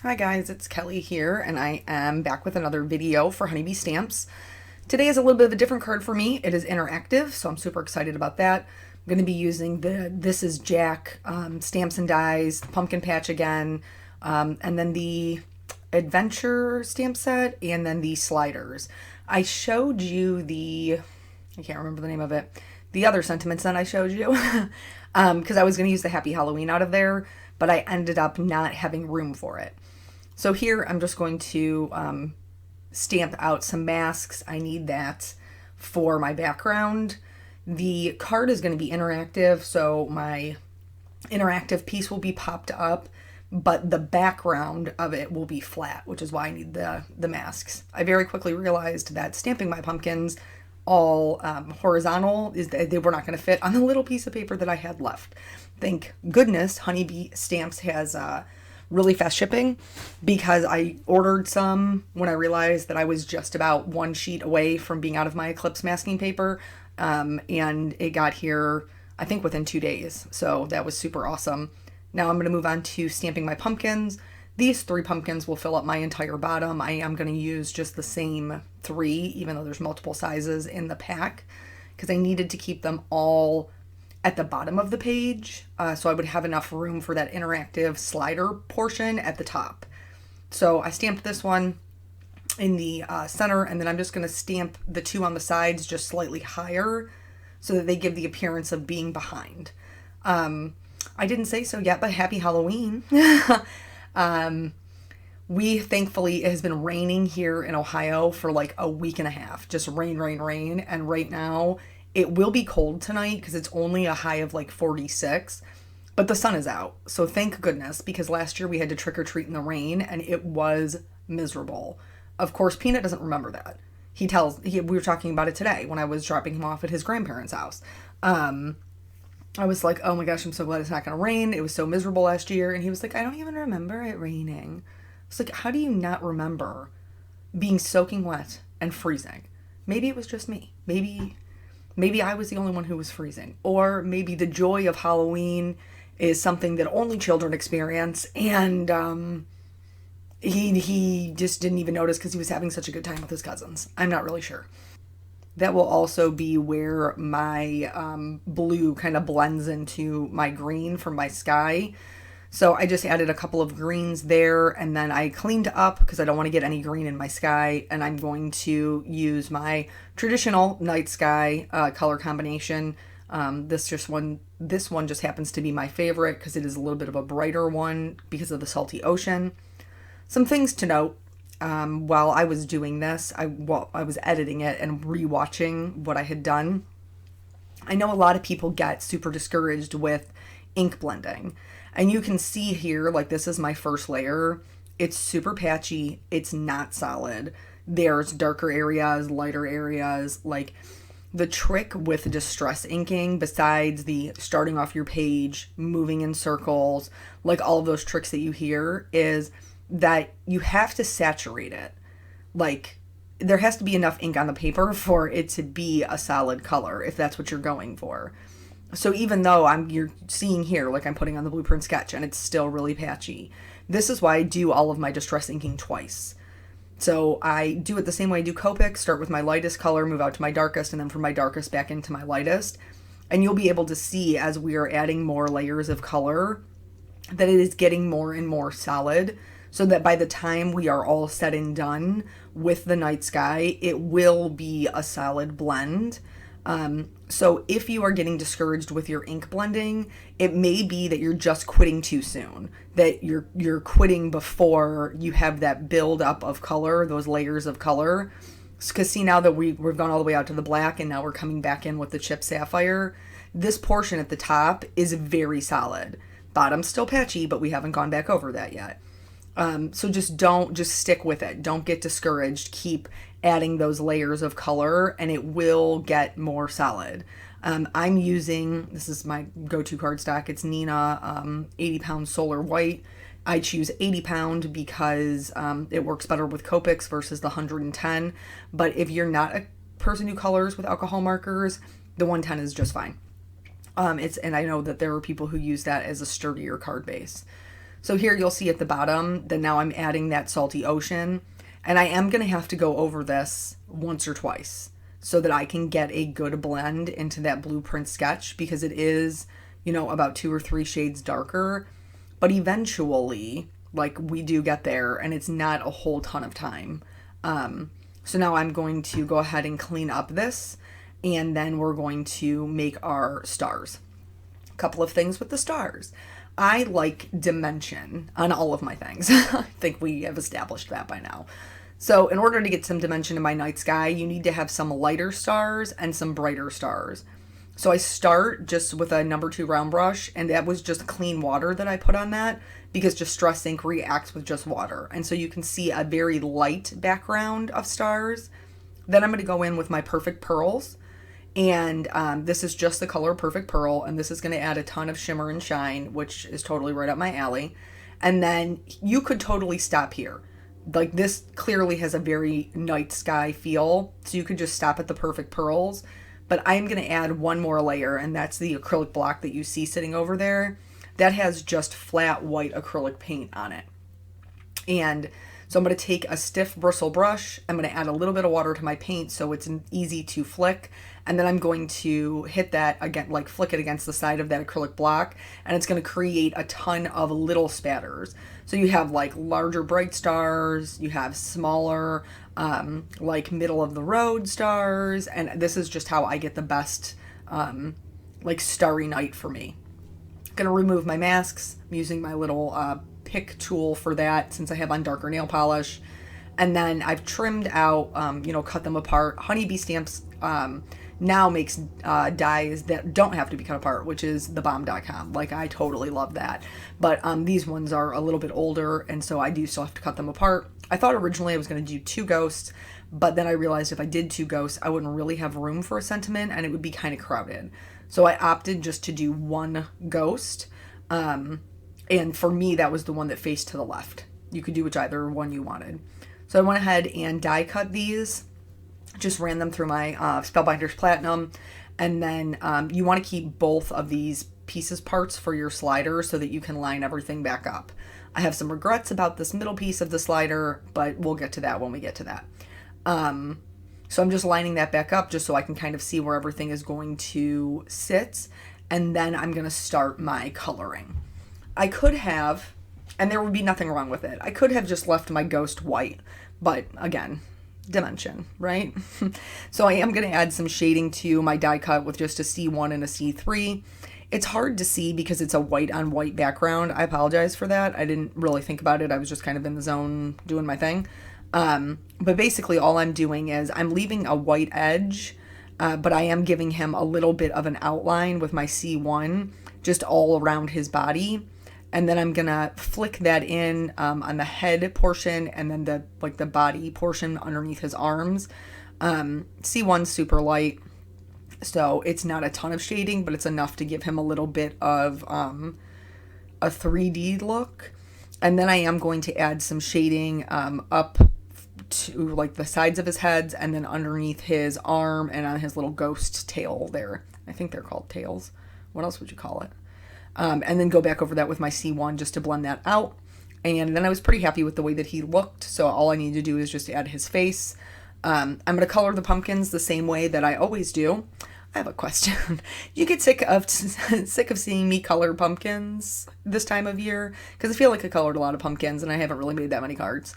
Hi guys, it's Kelly here, and I am back with another video for Honeybee Stamps. Today is a little bit of a different card for me. It is interactive, so I'm super excited about that. I'm going to be using the This Is Jack Stamps and Dies, Pumpkin Patch again, and then the Adventure stamp set, and then the sliders. I showed you I can't remember the name of it, the other sentiments that I showed you, because I was going to use the Happy Halloween out of there, but I ended up not having room for it. So here I'm just going to stamp out some masks. I need that for my background. The card is going to be interactive, so my interactive piece will be popped up, but the background of it will be flat, which is why I need the masks. I very quickly realized that stamping my pumpkins all horizontal is they were not going to fit on the little piece of paper that I had left. Thank goodness Honeybee Stamps has really fast shipping, because I ordered some when I realized that I was just about one sheet away from being out of my Eclipse masking paper, and it got here I think within 2 days, so that was super awesome. Now I'm going to move on to stamping my pumpkins. These 3 pumpkins will fill up my entire bottom. I am going to use just the same 3, even though there's multiple sizes in the pack, because I needed to keep them all at the bottom of the page, so I would have enough room for that interactive slider portion at the top. So I stamped this one in the center, and then I'm just going to stamp the 2 on the sides just slightly higher so that they give the appearance of being behind. I didn't say so yet, but happy Halloween. Thankfully, it has been raining here in Ohio for like a week and a half. Just rain, rain, rain. And right now, it will be cold tonight because it's only a high of like 46, but the sun is out. So thank goodness, because last year we had to trick or treat in the rain and it was miserable. Of course, Peanut doesn't remember that. We were talking about it today when I was dropping him off at his grandparents' house. I was like, oh my gosh, I'm so glad it's not going to rain. It was so miserable last year. And he was like, I don't even remember it raining. It's like, how do you not remember being soaking wet and freezing? Maybe it was just me. Maybe I was the only one who was freezing. Or maybe the joy of Halloween is something that only children experience, and he just didn't even notice because he was having such a good time with his cousins. I'm not really sure. That will also be where my blue kind of blends into my green from my sky. So I just added a couple of greens there, and then I cleaned up because I don't want to get any green in my sky, and I'm going to use my traditional night sky color combination. This one just happens to be my favorite because it is a little bit of a brighter one because of the salty ocean. Some things to note. While I was doing this, I was editing it and rewatching what I had done. I know a lot of people get super discouraged with ink blending. And you can see here, like, this is my first layer. It's super patchy. It's not solid. There's darker areas, lighter areas. Like, the trick with distress inking, besides the starting off your page, moving in circles, like all of those tricks that you hear, is that you have to saturate it. Like, there has to be enough ink on the paper for it to be a solid color, if that's what you're going for. So even though you're seeing here, like, I'm putting on the blueprint sketch and it's still really patchy, this is why I do all of my distress inking twice. So I do it the same way I do Copic, start with my lightest color, move out to my darkest, and then from my darkest back into my lightest. And you'll be able to see, as we are adding more layers of color, that it is getting more and more solid, so that by the time we are all said and done with the night sky, it will be a solid blend. So if you are getting discouraged with your ink blending, it may be that you're just quitting too soon, that you're quitting before you have that build up of color, those layers of color. Because see, now that we've gone all the way out to the black and now we're coming back in with the chip sapphire, this portion at the top is very solid. Bottom's still patchy, but we haven't gone back over that yet. So just stick with it. Don't get discouraged. Keep adding those layers of color and it will get more solid. I'm using, this is my go-to cardstock. It's Nina 80 pound Solar White. I choose 80 pound because it works better with Copics versus the 110. But if you're not a person who colors with alcohol markers, the 110 is just fine. And I know that there are people who use that as a sturdier card base. So here you'll see at the bottom that now I'm adding that salty ocean, and I am going to have to go over this once or twice so that I can get a good blend into that blueprint sketch, because it is, about 2 or 3 shades darker, but eventually, like, we do get there, and it's not a whole ton of time. So now I'm going to go ahead and clean up this, and then we're going to make our stars. A couple of things with the stars. I like dimension on all of my things. I think we have established that by now. So in order to get some dimension in my night sky, you need to have some lighter stars and some brighter stars. So I start just with a number 2 round brush, and that was just clean water that I put on that, because Distress Ink reacts with just water. And so you can see a very light background of stars. Then I'm going to go in with my Perfect Pearls, and this is just the color Perfect Pearl, and this is going to add a ton of shimmer and shine, which is totally right up my alley. And then you could totally stop here. Like, this clearly has a very night sky feel, so you could just stop at the Perfect Pearls. But I'm going to add one more layer, and that's the acrylic block that you see sitting over there. That has just flat white acrylic paint on it. And so I'm going to take a stiff bristle brush. I'm going to add a little bit of water to my paint so it's easy to flick. And then I'm going to hit that again, like flick it against the side of that acrylic block. And it's going to create a ton of little spatters. So you have like larger bright stars, you have smaller, like middle of the road stars. And this is just how I get the best, like starry night for me. Going to remove my masks. I'm using my little pick tool for that since I have on darker nail polish. And then I've trimmed out, cut them apart. Honeybee Stamps now makes dies that don't have to be cut apart, which is thebomb.com. Like, I totally love that. But these ones are a little bit older, and so I do still have to cut them apart. I thought originally I was going to do 2 ghosts, but then I realized if I did 2 ghosts, I wouldn't really have room for a sentiment, and it would be kind of crowded. So I opted just to do 1 ghost. And for me, that was the one that faced to the left. You could do whichever one you wanted. So I went ahead and die cut these. Just ran them through my Spellbinders Platinum. And then you want to keep both of these pieces parts for your slider so that you can line everything back up. I have some regrets about this middle piece of the slider, but we'll get to that when we get to that. So I'm just lining that back up just so I can kind of see where everything is going to sit. And then I'm going to start my coloring. I could have, and there would be nothing wrong with it, I could have just left my ghost white, but again, dimension, right? So I am going to add some shading to my die cut with just a C1 and a C3. It's hard to see because it's a white on white background. I apologize for that. I didn't really think about it. I was just kind of in the zone doing my thing. But basically all I'm doing is I'm leaving a white edge, but I am giving him a little bit of an outline with my C1 just all around his body. And then I'm going to flick that in on the head portion and then the body portion underneath his arms. C1's super light, so it's not a ton of shading, but it's enough to give him a little bit of a 3D look. And then I am going to add some shading up to like the sides of his heads and then underneath his arm and on his little ghost tail there. I think they're called tails. What else would you call it? And then go back over that with my C1 just to blend that out. And then I was pretty happy with the way that he looked. So all I need to do is just add his face. I'm going to color the pumpkins the same way that I always do. I have a question. You get sick of seeing me color pumpkins this time of year? Because I feel like I colored a lot of pumpkins and I haven't really made that many cards.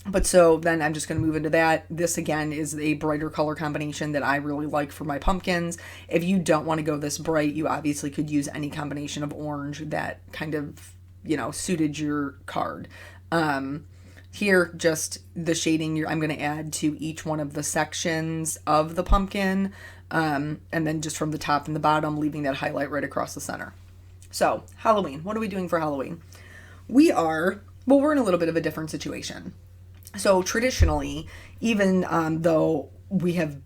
But so then I'm just going to move into that. This, again, is a brighter color combination that I really like for my pumpkins. If you don't want to go this bright, you obviously could use any combination of orange that kind of, suited your card. Here, just the shading I'm going to add to each one of the sections of the pumpkin. And then just from the top and the bottom, leaving that highlight right across the center. So, Halloween. What are we doing for Halloween? We're in a little bit of a different situation. So traditionally, even though we have,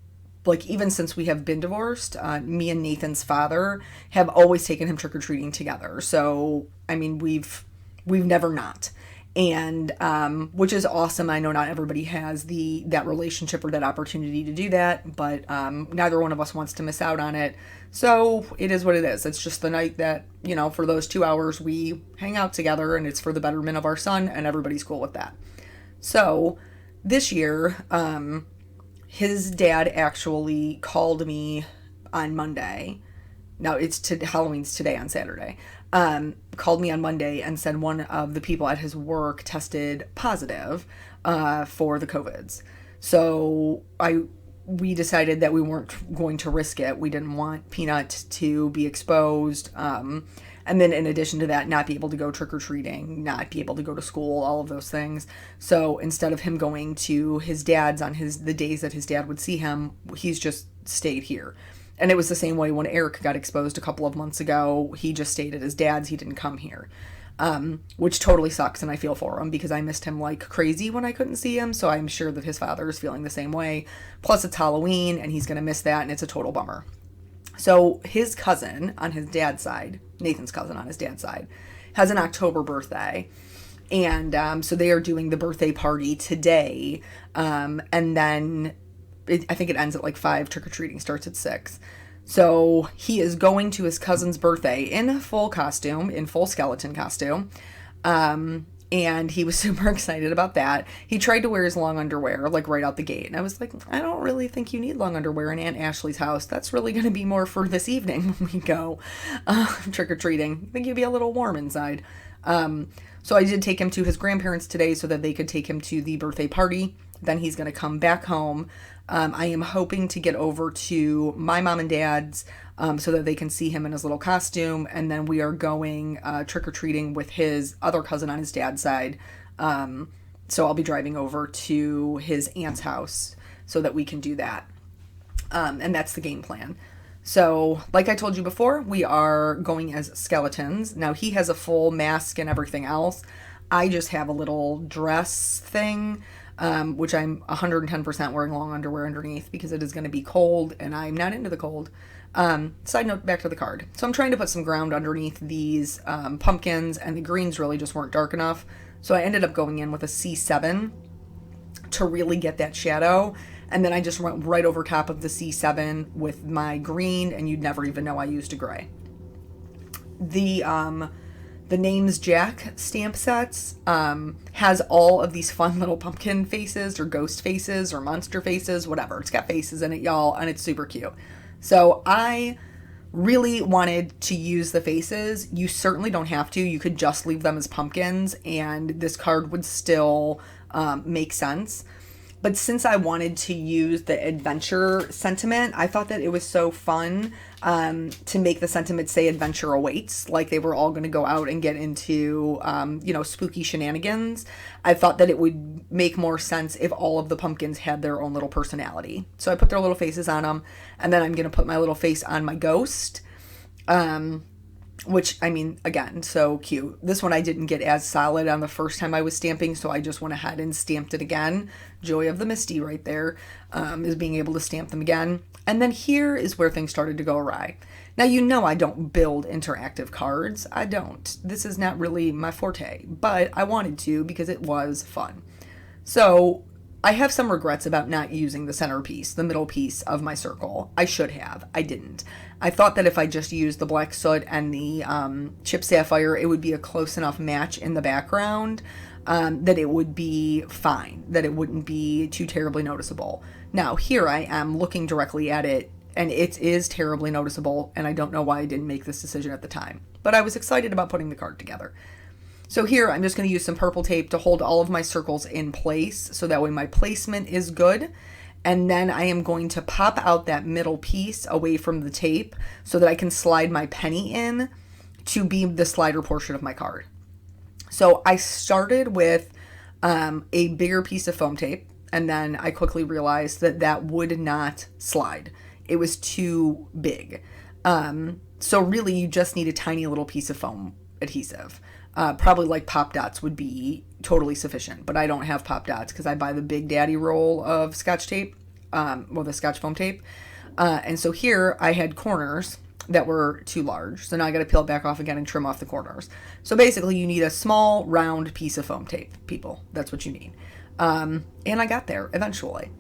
even since we have been divorced, me and Nathan's father have always taken him trick-or-treating together. So, I mean, we've never not. and which is awesome. I know not everybody has that relationship or that opportunity to do that, but neither one of us wants to miss out on it. So it is what it is. It's just the night that, for those 2 hours we hang out together, and it's for the betterment of our son, and everybody's cool with that. So this year, his dad actually called me on Monday. Now Halloween's today on Saturday. Called me on Monday and said one of the people at his work tested positive for the COVIDs. So we decided that we weren't going to risk it. We didn't want Peanut to be exposed. And then in addition to that, not be able to go trick-or-treating, not be able to go to school, all of those things. So instead of him going to his dad's on the days that his dad would see him, he's just stayed here. And it was the same way when Eric got exposed a couple of months ago. He just stayed at his dad's. He didn't come here, which totally sucks, and I feel for him because I missed him like crazy when I couldn't see him, so I'm sure that his father is feeling the same way. Plus, it's Halloween, and he's going to miss that, and it's a total bummer. So his cousin on his dad's side, Nathan's cousin on his dad's side, has an October birthday. And so they are doing the birthday party today, and then I think it ends at like 5. Trick-or-treating starts at 6. So he is going to his cousin's birthday in full costume, in full skeleton costume. And he was super excited about that. He tried to wear his long underwear, like right out the gate. And I was like, I don't really think you need long underwear in Aunt Ashley's house. That's really going to be more for this evening when we go trick-or-treating. I think you'd be a little warm inside. So I did take him to his grandparents today so that they could take him to the birthday party. Then he's going to come back home. I am hoping to get over to my mom and dad's so that they can see him in his little costume. And then we are going trick-or-treating with his other cousin on his dad's side. So I'll be driving over to his aunt's house so that we can do that. And that's the game plan. So, like I told you before, we are going as skeletons. Now, he has a full mask and everything else. I just have a little dress thing, which I'm 110% wearing long underwear underneath because it is going to be cold, and I'm not into the cold. Side note, back to the card. So I'm trying to put some ground underneath these pumpkins, and the greens really just weren't dark enough. So I ended up going in with a C7 to really get that shadow. And then I just went right over top of the C7 with my green, and you'd never even know I used a gray. The Names Jack stamp sets has all of these fun little pumpkin faces or ghost faces or monster faces, whatever. It's got faces in it, y'all, and it's super cute. So I really wanted to use the faces. You certainly don't have to. You could just leave them as pumpkins, and this card would still make sense. But since I wanted to use the adventure sentiment, I thought that it was so fun to make the sentiment say adventure awaits, like they were all going to go out and get into, spooky shenanigans. I thought that it would make more sense if all of the pumpkins had their own little personality. So I put their little faces on them, and then I'm going to put my little face on my ghost. Which, I mean, again, so cute. This one I didn't get as solid on the first time I was stamping, so I just went ahead and stamped it again. Joy of the Misty right there, is being able to stamp them again. And then here is where things started to go awry. Now, I don't build interactive cards. I don't. This is not really my forte, but I wanted to because it was fun. So I have some regrets about not using the centerpiece, the middle piece of my circle. I should have. I didn't. I thought that if I just used the black soot and the chip sapphire, it would be a close enough match in the background that it would be fine, that it wouldn't be too terribly noticeable. Now, here I am looking directly at it, and it is terribly noticeable, and I don't know why I didn't make this decision at the time. But I was excited about putting the card together. So here, I'm just going to use some purple tape to hold all of my circles in place, so that way my placement is good. And then I am going to pop out that middle piece away from the tape so that I can slide my penny in to be the slider portion of my card. So I started with a bigger piece of foam tape, and then I quickly realized that that would not slide. It was too big. So really, you just need a tiny little piece of foam adhesive. Probably like Pop Dots would be totally sufficient, but I don't have Pop Dots because I buy the Big Daddy roll of Scotch tape, the Scotch foam tape. And so here I had corners that were too large. So now I got to peel it back off again and trim off the corners. So basically you need a small round piece of foam tape, people. That's what you need. And I got there eventually.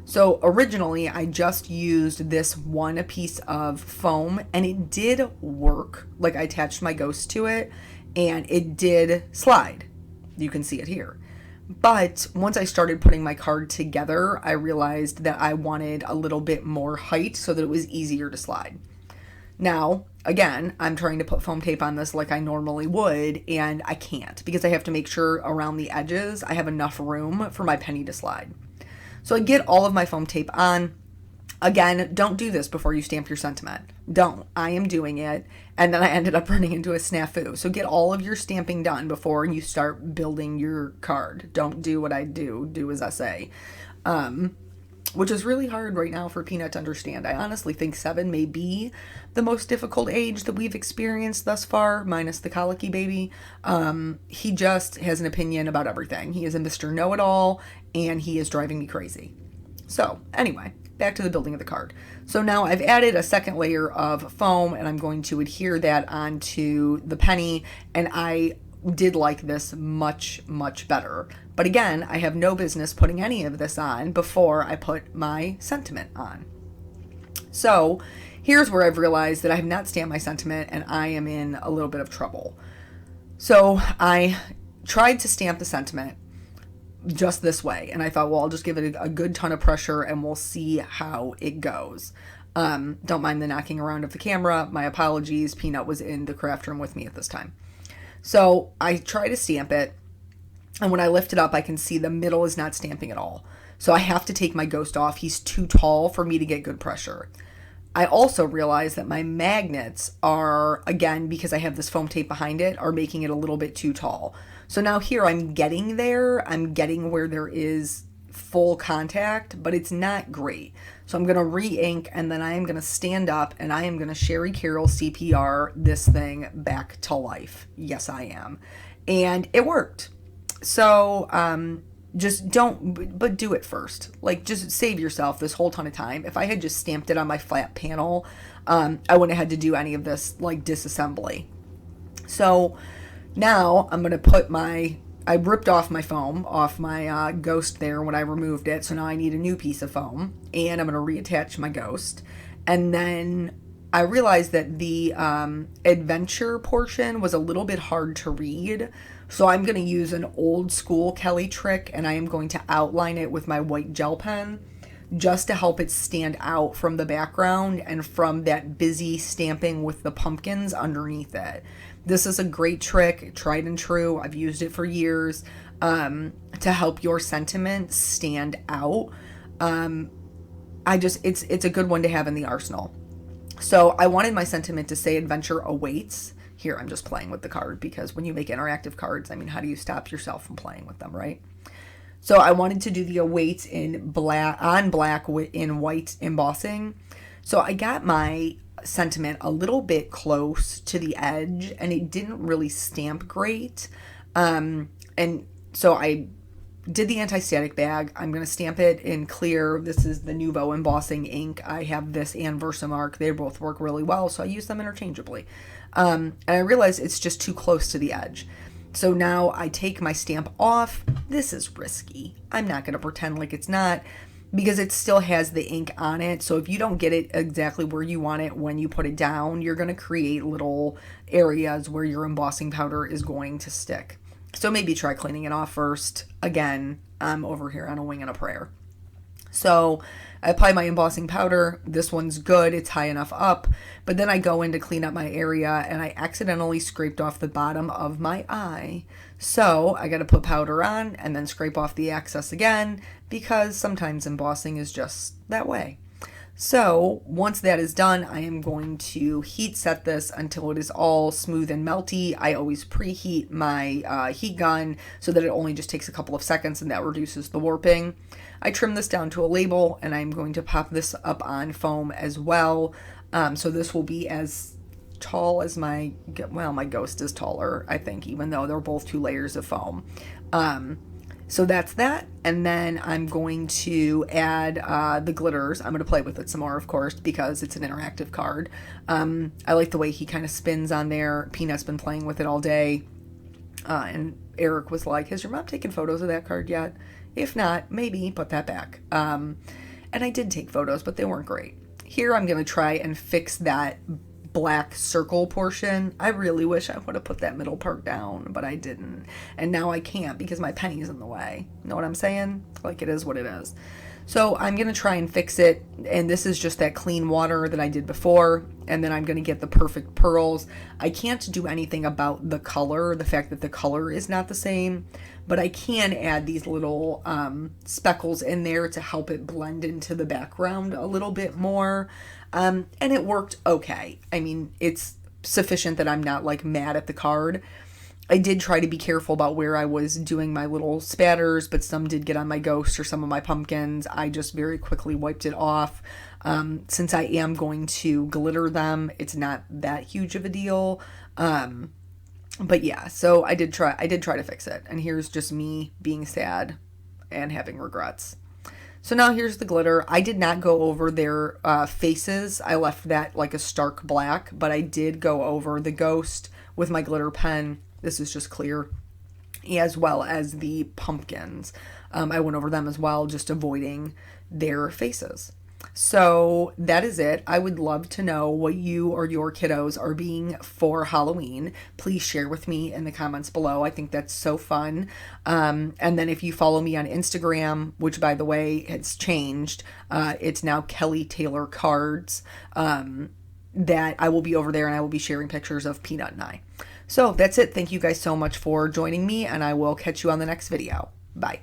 So originally I just used this one piece of foam and it did work. Like I attached my ghost to it and it did slide. You can see it here. But once I started putting my card together, I realized that I wanted a little bit more height so that it was easier to slide. Now, again, I'm trying to put foam tape on this like I normally would, and I can't because I have to make sure around the edges I have enough room for my penny to slide. So I get all of my foam tape on. Again, don't do this before you stamp your sentiment. Don't. I am doing it, and then I ended up running into a snafu. So get all of your stamping done before you start building your card. Don't do what I do. Do as I say. Which is really hard right now for Peanut to understand. I honestly think 7 may be the most difficult age that we've experienced thus far, minus the colicky baby. He just has an opinion about everything. He is a Mr. Know-It-All, and he is driving me crazy. So, anyway, back to the building of the card. So now I've added a second layer of foam, and I'm going to adhere that onto the penny, and I did like this much, much better. But again, I have no business putting any of this on before I put my sentiment on. So here's where I've realized that I have not stamped my sentiment and I am in a little bit of trouble. So I tried to stamp the sentiment just this way, and I thought, well, I'll just give it a good ton of pressure and we'll see how it goes. Don't mind the knocking around of the camera. My apologies. Peanut was in the craft room with me at this time. So I try to stamp it, and when I lift it up, I can see the middle is not stamping at all. So I have to take my ghost off. He's too tall for me to get good pressure. I also realize that my magnets are, again, because I have this foam tape behind it, are making it a little bit too tall. So now here I'm getting there. I'm getting where there is full contact, but it's not great. So I'm going to re-ink, and then I am going to stand up and I am going to Sherry Carroll CPR this thing back to life. Yes, I am. And it worked. So just but do it first. Like, just save yourself this whole ton of time. If I had just stamped it on my flat panel, I wouldn't have had to do any of this like disassembly. So now I'm going to put I ripped off my foam off my ghost there when I removed it. So now I need a new piece of foam, and I'm going to reattach my ghost. And then I realized that the adventure portion was a little bit hard to read. So I'm going to use an old school Kelly trick, and I am going to outline it with my white gel pen just to help it stand out from the background and from that busy stamping with the pumpkins underneath it. This is a great trick, tried and true. I've used it for years to help your sentiment stand out. It's a good one to have in the arsenal. So I wanted my sentiment to say adventure awaits. Here, I'm just playing with the card because when you make interactive cards, I mean, how do you stop yourself from playing with them, right? So I wanted to do the awaits in black in white embossing. So I got my sentiment a little bit close to the edge, and it didn't really stamp great. And so I did the anti-static bag. I'm going to stamp it in clear. This is the Nuvo embossing ink. I have this and Versamark. They both work really well, so I use them interchangeably. And I realized it's just too close to the edge. So now I take my stamp off. This is risky. I'm not going to pretend like it's not, because it still has the ink on it. So if you don't get it exactly where you want it when you put it down, you're going to create little areas where your embossing powder is going to stick. So maybe try cleaning it off first. Again, I'm over here on a wing and a prayer. So I apply my embossing powder. This one's good. It's high enough up. But then I go in to clean up my area, and I accidentally scraped off the bottom of my eye. So I got to put powder on and then scrape off the excess again, because sometimes embossing is just that way. So once that is done, I am going to heat set this until it is all smooth and melty. I always preheat my heat gun so that it only just takes a couple of seconds, and that reduces the warping. I trim this down to a label, and I'm going to pop this up on foam as well. So this will be as tall as my ghost is taller, I think, even though they're both 2 layers of foam. So that's that. And then I'm going to add the glitters. I'm going to play with it some more, of course, because it's an interactive card. I like the way he kind of spins on there. Peanut's been playing with it all day. And Eric was like, has your mom taken photos of that card yet? If not, maybe put that back. And I did take photos, but they weren't great. Here I'm going to try and fix that black circle portion. I really wish I would have put that middle part down, but I didn't. And now I can't because my penny's in the way. Know what I'm saying? Like, it is what it is. So I'm going to try and fix it. And this is just that clean water that I did before. And then I'm going to get the perfect pearls. I can't do anything about the color, the fact that the color is not the same. But I can add these little speckles in there to help it blend into the background a little bit more. And it worked okay. I mean, it's sufficient that I'm not like mad at the card. I did try to be careful about where I was doing my little spatters, but some did get on my ghost or some of my pumpkins. I just very quickly wiped it off. Since I am going to glitter them, it's not that huge of a deal. But yeah, so I did try to fix it. And here's just me being sad and having regrets. So now here's the glitter. I did not go over their faces. I left that like a stark black, but I did go over the ghost with my glitter pen. This is just clear, as well as the pumpkins. I went over them as well, just avoiding their faces. So that is it. I would love to know what you or your kiddos are being for Halloween. Please share with me in the comments below. I think that's so fun. And then if you follow me on Instagram, which by the way, it's changed. It's now Kelly Taylor Cards. That I will be over there and I will be sharing pictures of Peanut and I. So that's it. Thank you guys so much for joining me, and I will catch you on the next video. Bye.